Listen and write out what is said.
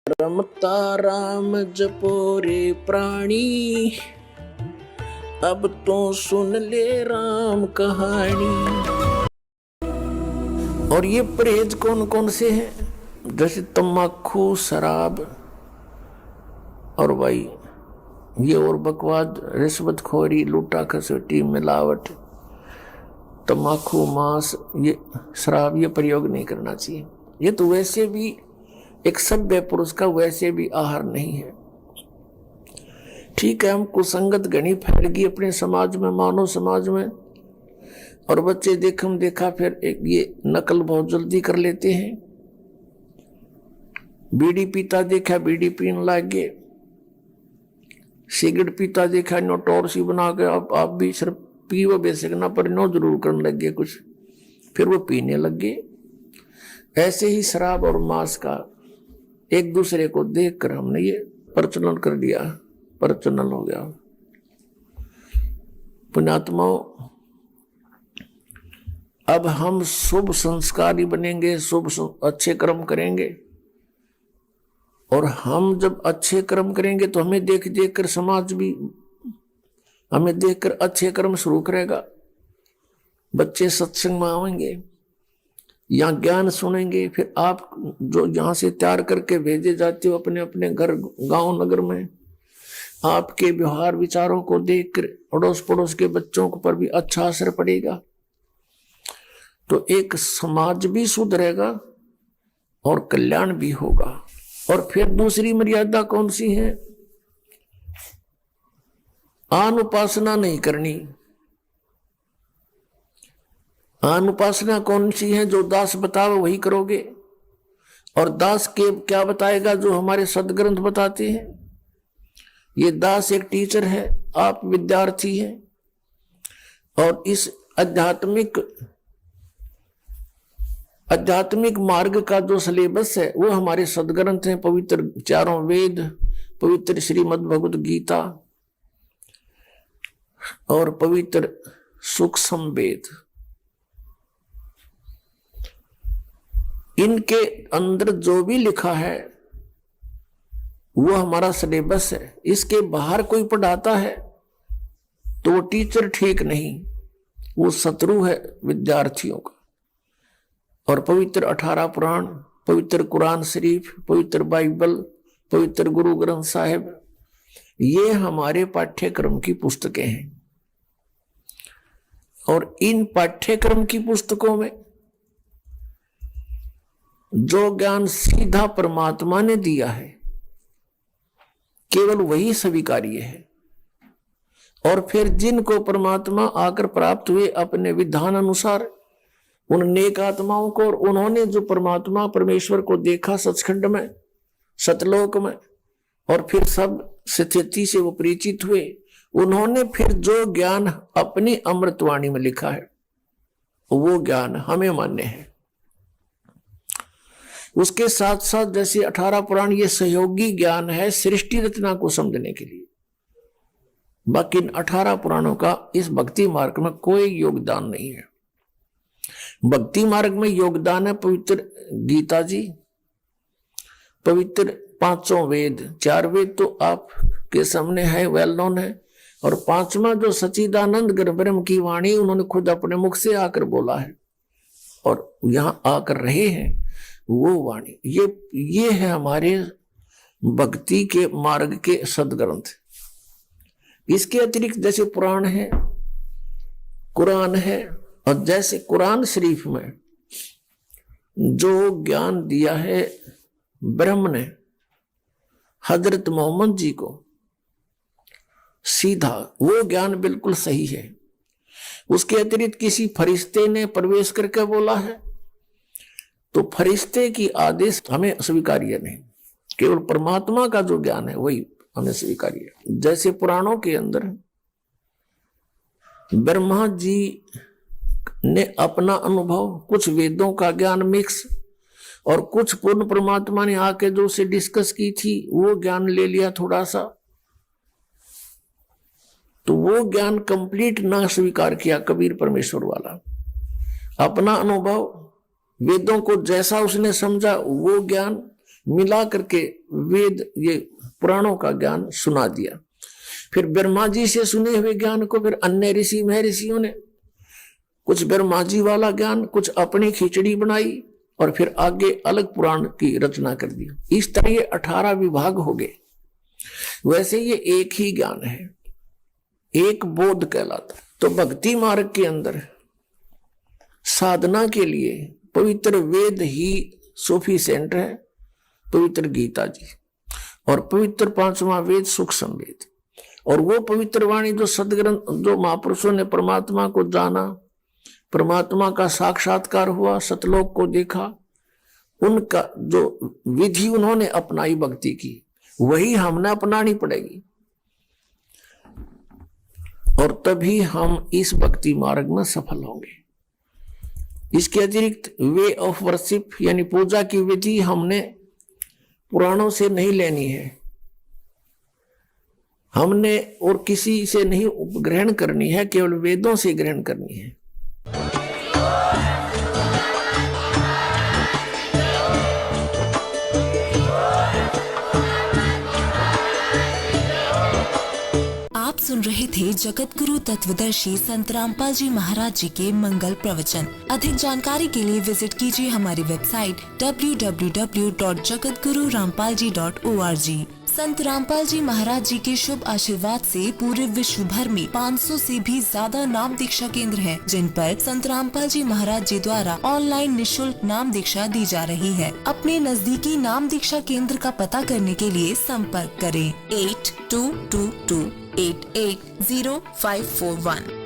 रमता राम जपो रे प्राणी, अब तो सुन ले राम कहानी। और ये परहेज कौन कौन से हैं? जैसे तम्बाकू, शराब और भाई ये और बकवाद, रिश्वतखोरी, लूटा खसोटी, मिलावट, तम्बाकू, मांस, ये शराब, ये प्रयोग नहीं करना चाहिए। ये तो वैसे भी एक सभ्य पुरुष का वैसे भी आहार नहीं है। ठीक है, हम कुसंगत घनी फैल गई अपने समाज में, मानव समाज में, और बच्चे देखम देखा फिर एक ये नकल बहुत जल्दी कर लेते हैं। बीड़ी पीता देखा बीड़ी पीने लग गए, सिगरेट पीता देखा नो टोर सी बना के आप भी सिर्फ पीवो बेसिक ना पर नो जरूर करने लग गए कुछ, फिर वो पीने लग गए। ऐसे ही शराब और मांस का एक दूसरे को देखकर हमने ये प्रचलन कर दिया, प्रचलन हो गया। पुण्यात्माओं, अब हम शुभ संस्कारी बनेंगे, शुभ अच्छे कर्म करेंगे, और हम जब अच्छे कर्म करेंगे तो हमें देख देख कर समाज भी हमें देखकर अच्छे कर्म शुरू करेगा। बच्चे सत्संग में आएंगे, यहाँ ज्ञान सुनेंगे, फिर आप जो यहाँ से तैयार करके भेजे जाते हो अपने अपने घर गांव नगर में, आपके व्यवहार विचारों को देखकर अड़ोस पड़ोस के बच्चों पर भी अच्छा असर पड़ेगा। तो एक समाज भी सुधरेगा और कल्याण भी होगा। और फिर दूसरी मर्यादा कौन सी है? अनुपासना नहीं करनी। अनुपासना कौन सी है? जो दास बतावे वही करोगे। और दास के क्या बताएगा? जो हमारे सदग्रंथ बताते हैं। ये दास एक टीचर है, आप विद्यार्थी हैं, और इस आध्यात्मिक मार्ग का जो सिलेबस है वो हमारे सदग्रंथ हैं, पवित्र चारों वेद, पवित्र श्रीमद् भगवद गीता और पवित्र सूक्ष्म वेद। इनके अंदर जो भी लिखा है वो हमारा सिलेबस है। इसके बाहर कोई पढ़ाता है तो वो टीचर ठीक नहीं, वो शत्रु है विद्यार्थियों का। और पवित्र 18 पुराण, पवित्र कुरान शरीफ, पवित्र बाइबल, पवित्र गुरु ग्रंथ साहिब, ये हमारे पाठ्यक्रम की पुस्तकें हैं। और इन पाठ्यक्रम की पुस्तकों में जो ज्ञान सीधा परमात्मा ने दिया है केवल वही स्वीकार्य है। और फिर जिनको परमात्मा आकर प्राप्त हुए अपने विधान अनुसार, उन नेक आत्माओं को, और उन्होंने जो परमात्मा परमेश्वर को देखा सचखंड में, सतलोक में, और फिर सब स्थिति से वो परिचित हुए, उन्होंने फिर जो ज्ञान अपनी अमृतवाणी में लिखा है वो ज्ञान हमें मान्य है। उसके साथ साथ जैसे 18 पुराण ये सहयोगी ज्ञान है सृष्टि रचना को समझने के लिए। बाकी इन 18 पुराणों का इस भक्ति मार्ग में कोई योगदान नहीं है। भक्ति मार्ग में योगदान है पवित्र गीता जी, पवित्र 5 वेद, 4 वेद तो आपके सामने है, वेल नोन है, और 5वां जो सच्चिदानंद ब्रह्म की वाणी उन्होंने खुद अपने मुख से आकर बोला है और यहां आकर रहे हैं, वो वाणी ये है हमारे भक्ति के मार्ग के सदग्रंथ। इसके अतिरिक्त जैसे पुराण है, कुरान है, और जैसे कुरान शरीफ में जो ज्ञान दिया है ब्रह्म ने हजरत मोहम्मद जी को सीधा, वो ज्ञान बिल्कुल सही है। उसके अतिरिक्त किसी फरिश्ते ने प्रवेश करके बोला है तो फरिश्ते की आदेश हमें स्वीकार्य नहीं, केवल परमात्मा का जो ज्ञान है वही हमें स्वीकार्य है। जैसे पुराणों के अंदर ब्रह्मा जी ने अपना अनुभव, कुछ वेदों का ज्ञान मिक्स, और कुछ पूर्ण परमात्मा ने आके जो उसे डिस्कस की थी वो ज्ञान ले लिया थोड़ा सा, तो वो ज्ञान कंप्लीट ना स्वीकार किया कबीर परमेश्वर वाला। अपना अनुभव वेदों को जैसा उसने समझा वो ज्ञान मिला करके वेद ये पुराणों का ज्ञान सुना दिया। फिर ब्रह्मा जी से सुने हुए ज्ञान को फिर अन्य ऋषि महर्षियों ने कुछ ब्रह्मा जी वाला ज्ञान, कुछ अपनी खिचड़ी बनाई और फिर आगे अलग पुराण की रचना कर दी। इस तरह ये 18 विभाग हो गए। वैसे ये एक ही ज्ञान है, एक बोध कहलाता। तो भक्ति मार्ग के अंदर साधना के लिए पवित्र वेद ही सफिशिएंट है, पवित्र गीता जी, और पवित्र 5वां वेद सुख संवेद, और वो पवित्र वाणी जो सदग्रंथ, जो महापुरुषों ने परमात्मा को जाना, परमात्मा का साक्षात्कार हुआ, सतलोक को देखा, उनका जो विधि उन्होंने अपनाई भक्ति की, वही हमने अपनानी पड़ेगी। और तभी हम इस भक्ति मार्ग में सफल होंगे। इसके अतिरिक्त वे ऑफ वर्शिप यानी पूजा की विधि हमने पुराणों से नहीं लेनी है, हमने और किसी से नहीं ग्रहण करनी है, केवल वेदों से ग्रहण करनी है। आप सुन रहे थे जगत गुरु तत्वदर्शी संत रामपाल जी महाराज जी के मंगल प्रवचन। अधिक जानकारी के लिए विजिट कीजिए हमारी वेबसाइट www.jagatgururampalji.org। संत रामपाल जी महाराज जी के शुभ आशीर्वाद से पूरे विश्व भर में 500 से भी ज्यादा नाम दीक्षा केंद्र हैं, जिन पर संत रामपाल जी महाराज जी द्वारा ऑनलाइन निशुल्क नाम दीक्षा दी जा रही है। अपने नजदीकी नाम दीक्षा केंद्र का पता करने के लिए संपर्क करें 8222880541।